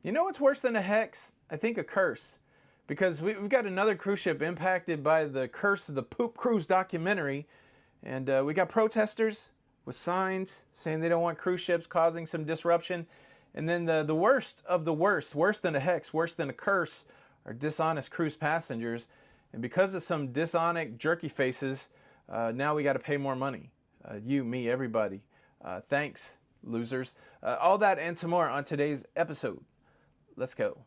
You know what's worse than a hex? I think a curse. Because we've got another cruise ship impacted by the curse of the poop cruise documentary. And we got protesters with signs saying they don't want cruise ships, causing some disruption. And then the worst of the worst, worse than a hex, worse than a curse, are dishonest cruise passengers. And because of some dishonest jerky faces, now we got to pay more money. You, me, everybody. Thanks, losers. All that and some more on today's episode. Let's go.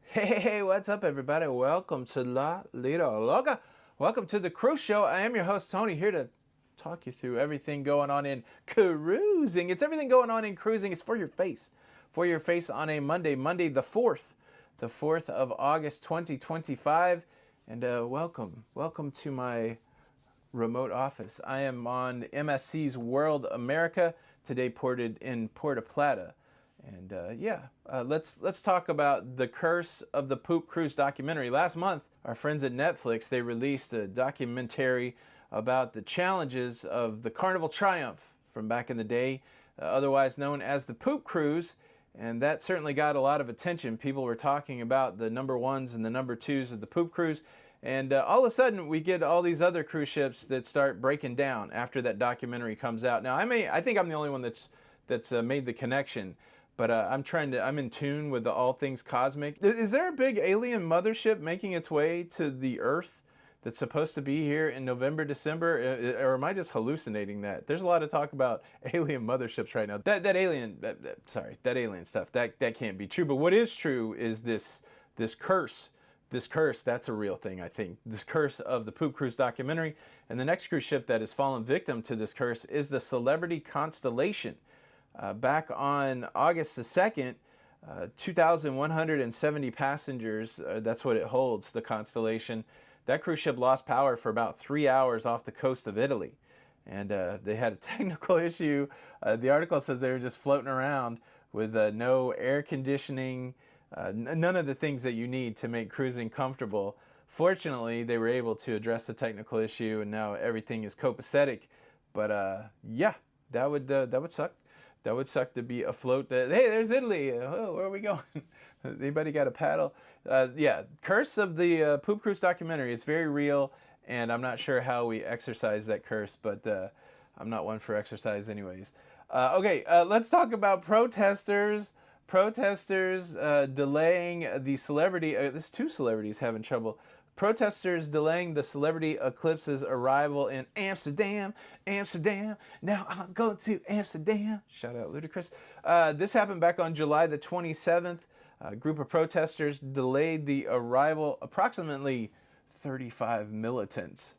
Hey, what's up, everybody? Welcome to La Lido Loca. Welcome to the Cruise Show. I am your host, Tony, here to talk you through everything going on in cruising. It's everything going on in cruising. It's for your face. For your face on a Monday the 4th of August, 2025. And welcome to my remote office. I am on MSC's World America, today ported in Puerto Plata. And let's talk about the curse of the poop cruise documentary. Last month, our friends at Netflix, they released a documentary about the challenges of the Carnival Triumph from back in the day, otherwise known as the poop cruise. And that certainly got a lot of attention. People were talking about the number ones and the number twos of the poop cruise. And all of a sudden, we get all these other cruise ships that start breaking down after that documentary comes out. Now, I think I'm the only one that's made the connection, but I'm in tune with the all things cosmic. Is there a big alien mothership making its way to the Earth that's supposed to be here in November, December, or am I just hallucinating that? There's a lot of talk about alien motherships right now. That alien stuff, that can't be true. But what is true is this curse. This curse, that's a real thing, I think. This curse of the Poop Cruise documentary. And the next cruise ship that has fallen victim to this curse is the Celebrity Constellation. Back on August the 2nd, 2,170 passengers, that's what it holds, the Constellation. That cruise ship lost power for about 3 hours off the coast of Italy. And they had a technical issue. The article says they were just floating around with no air conditioning, none of the things that you need to make cruising comfortable. Fortunately, they were able to address the technical issue, and now everything is copacetic. But yeah, that would suck. That would suck to be afloat. Hey, there's Italy. Oh, where are we going? Anybody got a paddle? Yeah, curse of the Poop Cruise documentary. It's very real, and I'm not sure how we exercise that curse, but I'm not one for exercise anyways. Okay, let's talk about protesters. Protesters delaying the celebrity, there's two celebrities having trouble. Protesters delaying the celebrity eclipse's arrival in Amsterdam. Now I'm going to Amsterdam. Shout out Ludacris. This happened back on July the 27th. A group of protesters delayed the arrival, approximately 35 militants.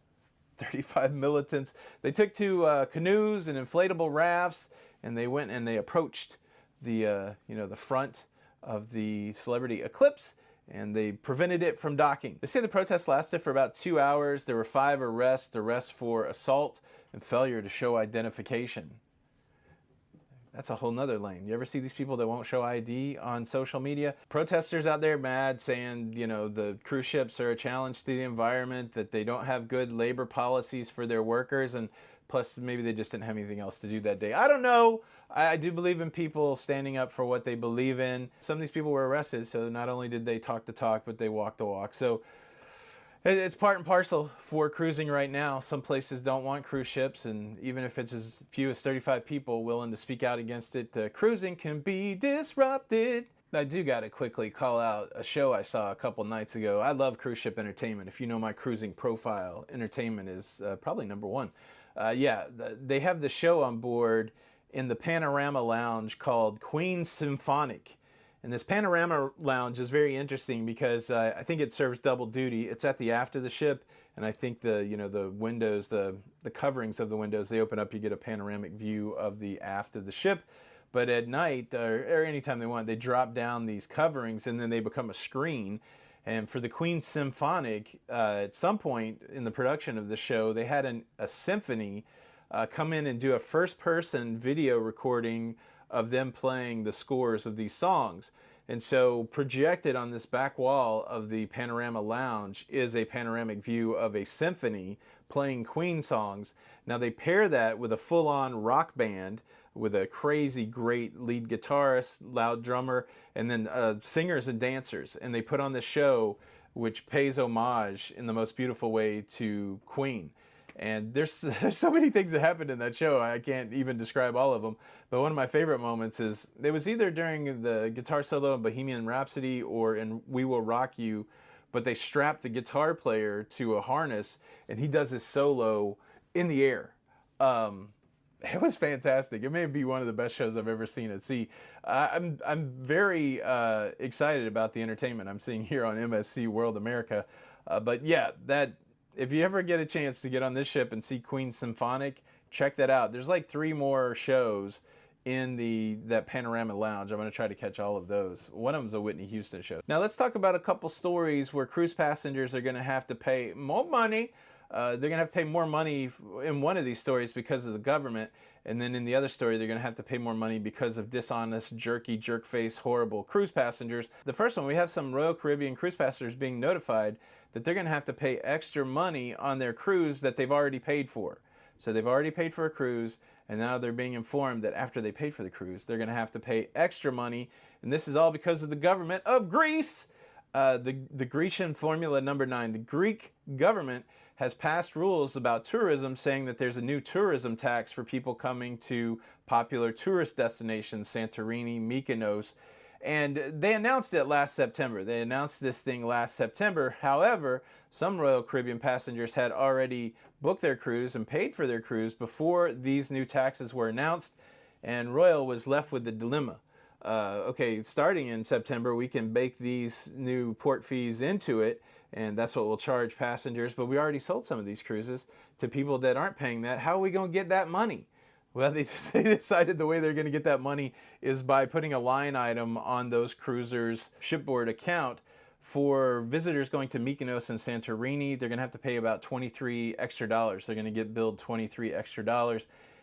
35 militants. They took to canoes and inflatable rafts, and they went and they approached the front of the celebrity eclipse, and they prevented it from docking. They say the protest lasted for about 2 hours. There were 5 arrests for assault and failure to show identification. That's a whole nother lane. You ever see these people that won't show ID on social media? Protesters out there mad saying, the cruise ships are a challenge to the environment, that they don't have good labor policies for their workers, and plus maybe they just didn't have anything else to do that day. I don't know. I do believe in people standing up for what they believe in. Some of these people were arrested, so not only did they talk the talk, but they walked the walk. So it's part and parcel for cruising right now. Some places don't want cruise ships, and even if it's as few as 35 people willing to speak out against it, cruising can be disrupted. I do got to quickly call out a show I saw a couple nights ago. I love cruise ship entertainment. If you know my cruising profile, entertainment is probably number one. They have the show on board in the Panorama Lounge called Queen Symphonic. And this Panorama Lounge is very interesting because I think it serves double duty. It's at the aft of the ship, and I think the windows, the coverings of the windows, they open up, you get a panoramic view of the aft of the ship. But at night, or anytime they want, they drop down these coverings, and then they become a screen. And for the Queen Symphonic, at some point in the production of the show, they had a symphony come in and do a first-person video recording of them playing the scores of these songs. And so projected on this back wall of the Panorama Lounge is a panoramic view of a symphony playing Queen songs. Now they pair that with a full-on rock band with a crazy great lead guitarist, loud drummer, and then singers and dancers. And they put on this show which pays homage in the most beautiful way to Queen. And there's so many things that happened in that show, I can't even describe all of them. But one of my favorite moments is, it was either during the guitar solo in Bohemian Rhapsody or in We Will Rock You, but they strapped the guitar player to a harness and he does his solo in the air. It was fantastic. It may be one of the best shows I've ever seen at sea. I'm very excited about the entertainment I'm seeing here on MSC World America. But yeah, if you ever get a chance to get on this ship and see Queen Symphonic, check that out. There's like 3 more shows in that Panorama Lounge. I'm going to try to catch all of those. One of them's a Whitney Houston show. Now let's talk about a couple stories where cruise passengers are going to have to pay more money. They're going to have to pay more money in one of these stories because of the government. And then in the other story, they're going to have to pay more money because of dishonest, jerky, jerk-face, horrible cruise passengers. The first one, we have some Royal Caribbean cruise passengers being notified that they're going to have to pay extra money on their cruise that they've already paid for. So they've already paid for a cruise, and now they're being informed that after they paid for the cruise, they're going to have to pay extra money. And this is all because of the government of Greece. The Grecian Formula number 9. The Greek government has passed rules about tourism, saying that there's a new tourism tax for people coming to popular tourist destinations, Santorini, Mykonos. And they announced it last September. They announced this thing last September. However, some Royal Caribbean passengers had already booked their cruise and paid for their cruise before these new taxes were announced, and Royal was left with the dilemma. Okay, starting in September, we can bake these new port fees into it, and that's what we'll charge passengers, but we already sold some of these cruises to people that aren't paying that. How are we going to get that money? Well, they decided the way they're going to get that money is by putting a line item on those cruisers' shipboard account for visitors going to Mykonos and Santorini. They're going to have to pay about $23 extra. They're going to get billed $23 extra.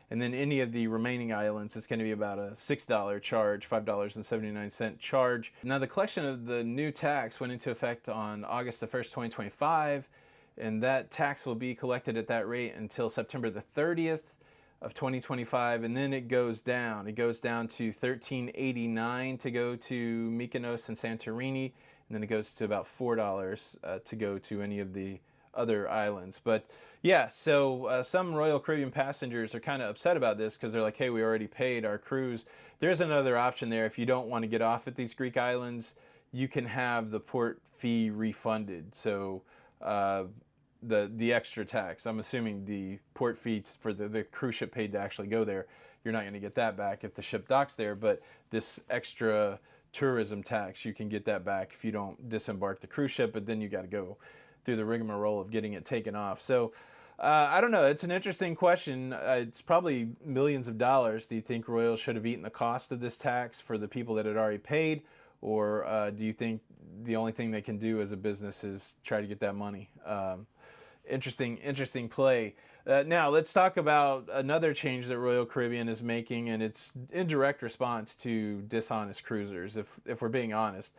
And then any of the remaining islands, it's going to be about a $6 charge, $5.79 charge. Now, the collection of the new tax went into effect on August the 1st, 2025, and that tax will be collected at that rate until September the 30th of 2025, and then it goes down. It goes down to $13.89 to go to Mykonos and Santorini, and then it goes to about $4 to go to any of the other islands. But yeah, so some Royal Caribbean passengers are kind of upset about this because they're like, hey, we already paid our cruise. There's another option there. If you don't want to get off at these Greek islands, you can have the port fee refunded. So the extra tax, I'm assuming the port fee for the cruise ship paid to actually go there, you're not going to get that back if the ship docks there, but this extra tourism tax, you can get that back if you don't disembark the cruise ship, but then you got to go through the rigmarole of getting it taken off. So I don't know, it's an interesting question. It's probably millions of dollars. Do you think Royal should have eaten the cost of this tax for the people that had already paid, or do you think the only thing they can do as a business is try to get that money? Interesting play. Now let's talk about another change that Royal Caribbean is making, and it's in direct response to dishonest cruisers, if we're being honest.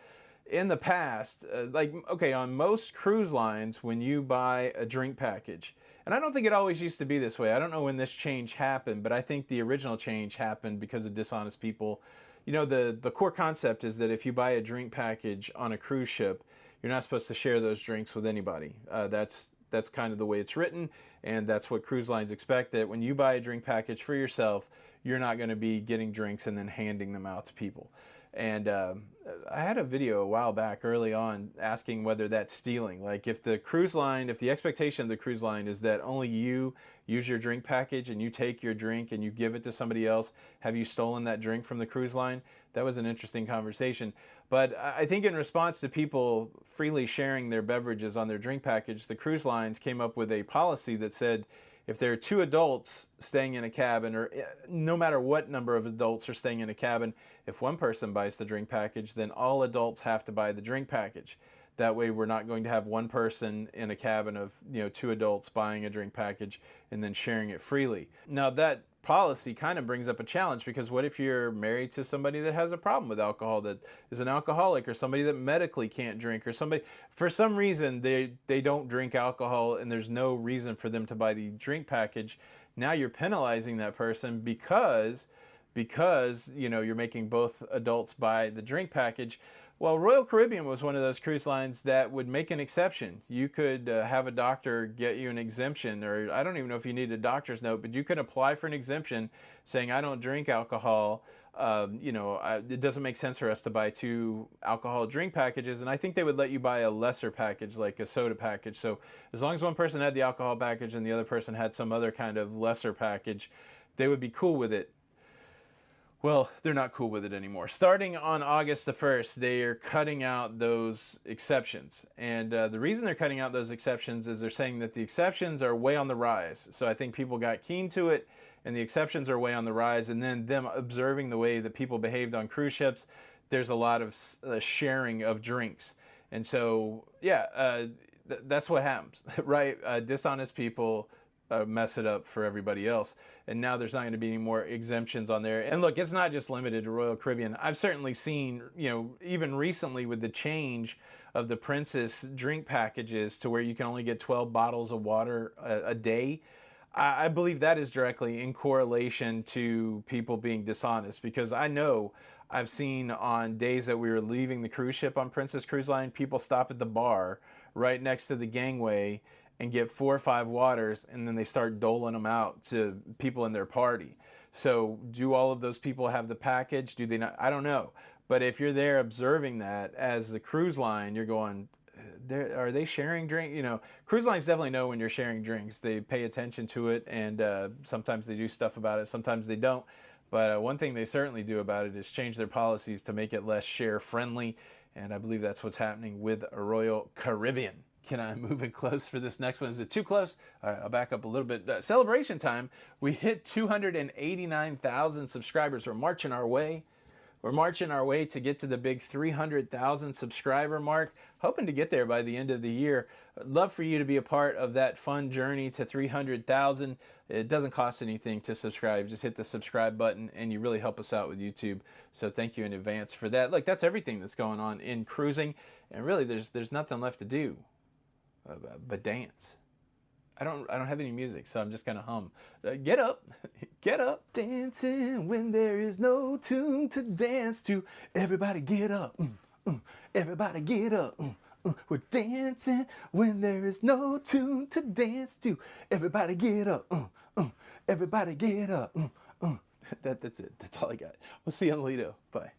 In the past, on most cruise lines, when you buy a drink package, and I don't think it always used to be this way. I don't know when this change happened, but I think the original change happened because of dishonest people. You know, the core concept is that if you buy a drink package on a cruise ship, you're not supposed to share those drinks with anybody. That's kind of the way it's written, and that's what cruise lines expect, that when you buy a drink package for yourself, you're not going to be getting drinks and then handing them out to people. And I had a video a while back early on asking whether that's stealing. Like if the expectation of the cruise line is that only you use your drink package and you take your drink and you give it to somebody else, have you stolen that drink from the cruise line? That was an interesting conversation. But I think in response to people freely sharing their beverages on their drink package, the cruise lines came up with a policy that said if there are 2 adults staying in a cabin, or no matter what number of adults are staying in a cabin, if one person buys the drink package, then all adults have to buy the drink package. That way we're not going to have one person in a cabin of 2 adults buying a drink package and then sharing it freely. Now that policy kind of brings up a challenge, because what if you're married to somebody that has a problem with alcohol, that is an alcoholic, or somebody that medically can't drink, or somebody for some reason they don't drink alcohol and there's no reason for them to buy the drink package. Now you're penalizing that person because you're making both adults buy the drink package. Well, Royal Caribbean was one of those cruise lines that would make an exception. You could have a doctor get you an exemption, or I don't even know if you need a doctor's note, but you could apply for an exemption saying, I don't drink alcohol. It doesn't make sense for us to buy 2 alcohol drink packages. And I think they would let you buy a lesser package, like a soda package. So as long as one person had the alcohol package and the other person had some other kind of lesser package, they would be cool with it. Well, they're not cool with it anymore. Starting on August the 1st, they are cutting out those exceptions. And the reason they're cutting out those exceptions is they're saying that the exceptions are way on the rise. So I think people got keen to it, and the exceptions are way on the rise. And then them observing the way that people behaved on cruise ships, there's a lot of sharing of drinks. And so, that's what happens, right? Dishonest people mess it up for everybody else. And now there's not going to be any more exemptions on there. And look, it's not just limited to Royal Caribbean. I've certainly seen, even recently with the change of the Princess drink packages to where you can only get 12 bottles of water a day, I believe that is directly in correlation to people being dishonest, because I know I've seen on days that we were leaving the cruise ship on Princess Cruise Line, people stop at the bar right next to the gangway and get 4 or 5 waters, and then they start doling them out to people in their party. So do all of those people have the package? Do they not? I don't know. But if you're there observing that as the cruise line, you're going, are they sharing drink? Cruise lines definitely know when you're sharing drinks. They pay attention to it, and sometimes they do stuff about it. Sometimes they don't. But one thing they certainly do about it is change their policies to make it less share friendly. And I believe that's what's happening with Royal Caribbean. Can I move it close for this next one? Is it too close? All right, I'll back up a little bit. Celebration time. We hit 289,000 subscribers. We're marching our way. We're marching our way to get to the big 300,000 subscriber mark. Hoping to get there by the end of the year. I'd love for you to be a part of that fun journey to 300,000. It doesn't cost anything to subscribe. Just hit the subscribe button and you really help us out with YouTube. So thank you in advance for that. Look, that's everything that's going on in cruising. And really, there's nothing left to do but dance. I don't have any music, so I'm just gonna hum. Get up, get up, dancing when there is no tune to dance to. Everybody get up, everybody get up. We're dancing when there is no tune to dance to. Everybody get up, everybody get up. That's it. That's all I got. We'll see you on Lido. Bye.